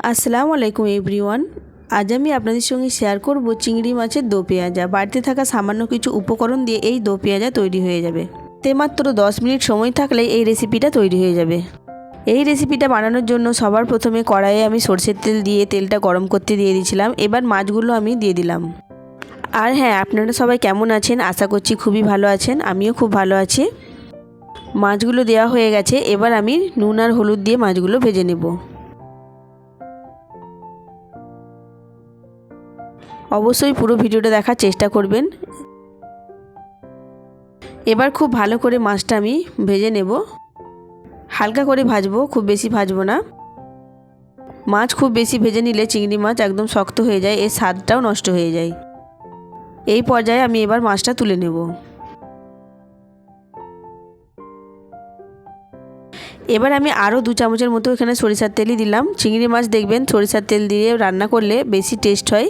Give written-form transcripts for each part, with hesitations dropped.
আসসালামু আলাইকুম এভরিওয়ান। আজ আমি আপনাদের সঙ্গে শেয়ার করব চিংড়ি মাছের দো পেঁয়াজা। বাড়িতে থাকা সামান্য কিছু উপকরণ দিয়ে এই দো পেঁয়াজা তৈরি হয়ে যাবে। তে মাত্র 10 মিনিট সময় থাকলে এই রেসিপিটা তৈরি হয়ে যাবে। এই রেসিপিটা বানানোর জন্য সবার প্রথমে কড়াইয়ে আমি সরষের তেল দিয়ে তেলটা গরম করতে দিয়ে দিয়েছিলাম। এবার মাছগুলো আমি দিয়ে দিলাম। আর হ্যাঁ, আপনারা সবাই কেমন আছেন? আশা করছি খুবই ভালো আছেন। আমিও খুব ভালো আছি। মাছগুলো দেওয়া হয়ে গেছে। এবার আমি নুন আর হলুদ দিয়ে মাছগুলো ভেজে নেব। অবশ্যই পুরো ভিডিওটা দেখার চেষ্টা করবেন। এবার খুব ভালো করে মাছটা আমি ভেজে নেব। হালকা করে ভাজবো, খুব বেশি ভাজবো না। মাছ খুব বেশি ভেজে নিলে চিংড়ি মাছ একদম শক্ত হয়ে যায়, এর স্বাদটাও নষ্ট হয়ে যায়। এই পর্যায়ে আমি এবার মাছটা তুলে নেব। এবার আমি আরও 2 চামচের মতো এখানে সরিষার তেলই দিলাম। চিংড়ি মাছ দেখবেন সরিষার তেল দিয়ে রান্না করলে বেশি টেস্ট হয়।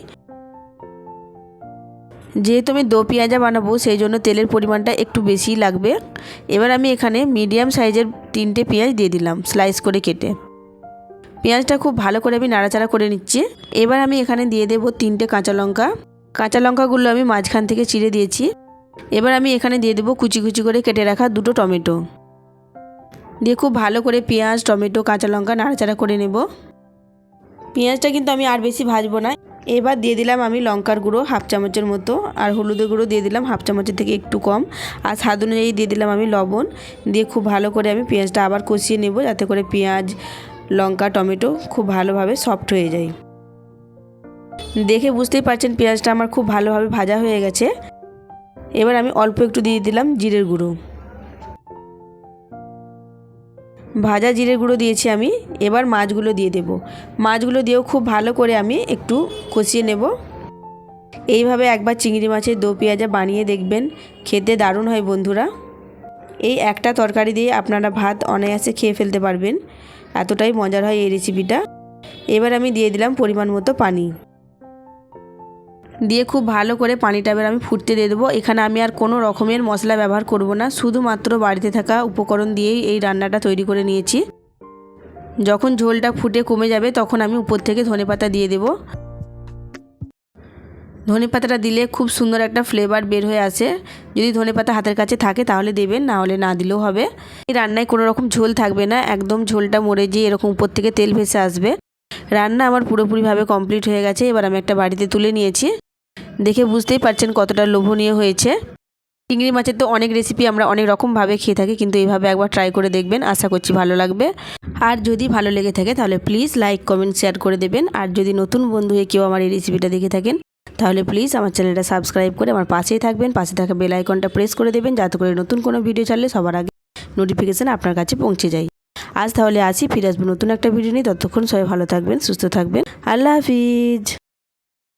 যেহেতু আমি দো পেঁয়াজা বানাবো সেই জন্য তেলের পরিমাণটা একটু বেশিই লাগবে। এবার আমি এখানে মিডিয়াম সাইজের 3টে পেঁয়াজ দিয়ে দিলাম স্লাইস করে কেটে। পেঁয়াজটা খুব ভালো করে আমি নাড়াচাড়া করে নিচ্ছি। এবার আমি এখানে দিয়ে দেবো 3টে কাঁচা লঙ্কা। কাঁচা লঙ্কাগুলো আমি মাঝখান থেকে চিড়ে দিয়েছি। এবার আমি এখানে দিয়ে দেবো কুচি কুচি করে কেটে রাখা 2টো টমেটো দিয়ে খুব ভালো করে পেঁয়াজ, টমেটো, কাঁচা লঙ্কা নাড়াচাড়া করে নেব। পেঁয়াজটা কিন্তু আমি আর বেশি ভাজবো না। এবার দিয়ে দিলাম আমি লঙ্কার গুঁড়ো 1/2 চামচের মতো, আর হলুদের গুঁড়ো দিয়ে দিলাম 1/2 চামচের থেকে একটু কম, আর স্বাদ অনুযায়ী দিয়ে দিলাম আমি লবণ। দিয়ে খুব ভালো করে আমি পেঁয়াজটা আবার কষিয়ে নেব, যাতে করে পেঁয়াজ, লঙ্কা, টমেটো খুব ভালোভাবে সফট হয়ে যায়। দেখে বুঝতেই পারছেন পেঁয়াজটা আমার খুব ভালোভাবে ভাজা হয়ে গেছে। এবার আমি অল্প একটু দিয়ে দিলাম জিরের গুঁড়ো। ভাজা জিরের গুঁড়ো দিয়েছি আমি। এবার মাছগুলো দিয়ে দেব। মাছগুলো দিয়েও খুব ভালো করে আমি একটু কষিয়ে নেব। এইভাবে একবার চিংড়ি মাছের দো পেঁয়াজা বানিয়ে দেখবেন, খেতে দারুণ হয় বন্ধুরা। এই একটা তরকারি দিয়ে আপনারা ভাত অনায়াসে খেয়ে ফেলতে পারবেন, এতটাই মজার হয় এই রেসিপিটা। এবার আমি দিয়ে দিলাম পরিমাণ মতো পানি। দিয়ে খুব ভালো করে পানিটা এবার আমি ফুটতে দিয়ে দেবো। এখানে আমি আর কোনো রকমের মশলা ব্যবহার করব না, শুধুমাত্র বাড়িতে থাকা উপকরণ দিয়েই এই রান্নাটা তৈরি করে নিয়েছি। যখন ঝোলটা ফুটে কমে যাবে তখন আমি উপর থেকে ধনেপাতা দিয়ে দেব। ধনেপাতাটা দিলে খুব সুন্দর একটা ফ্লেভার বের হয়ে আসে। যদি ধনেপাতা হাতের কাছে থাকে তাহলে দেবেন, না হলে না দিলেও হবে। এই রান্নায় কোনো রকম ঝোল থাকবে না, একদম ঝোলটা মরে যেয়ে এরকম উপর থেকে তেল ভেসে আসবে। রান্না আমার পুরোপুরিভাবে কমপ্লিট হয়ে গেছে। এবার আমি একটা বাড়িতে তুলে নিয়েছি। দেখে বুঝতেই পারছেন কতটা লোভনীয় হয়েছে। চিংড়ি মাছের তো অনেক রেসিপি আমরা অনেক রকমভাবে খেয়ে থাকি, কিন্তু এইভাবে একবার ট্রাই করে দেখবেন, আশা করছি ভালো লাগবে। আর যদি ভালো লেগে থাকে তাহলে প্লিজ লাইক, কমেন্ট, শেয়ার করে দেবেন। আর যদি নতুন বন্ধু হয়ে কেউ আমার এই রেসিপিটা দেখে থাকেন তাহলে প্লিজ আমার চ্যানেলটা সাবস্ক্রাইব করে আমার পাশেই থাকবেন। পাশে থাকা বেল আইকনটা প্রেস করে দেবেন, যাতে করে নতুন কোনো ভিডিও ছাড়লে সবার আগে নোটিফিকেশান আপনার কাছে পৌঁছে যায়। আজ তাহলে আসি, ফিরে আসবো নতুন একটা ভিডিও নিয়ে। ততক্ষণ সবাই ভালো থাকবেন, সুস্থ থাকবেন। আল্লাহ হাফিজ।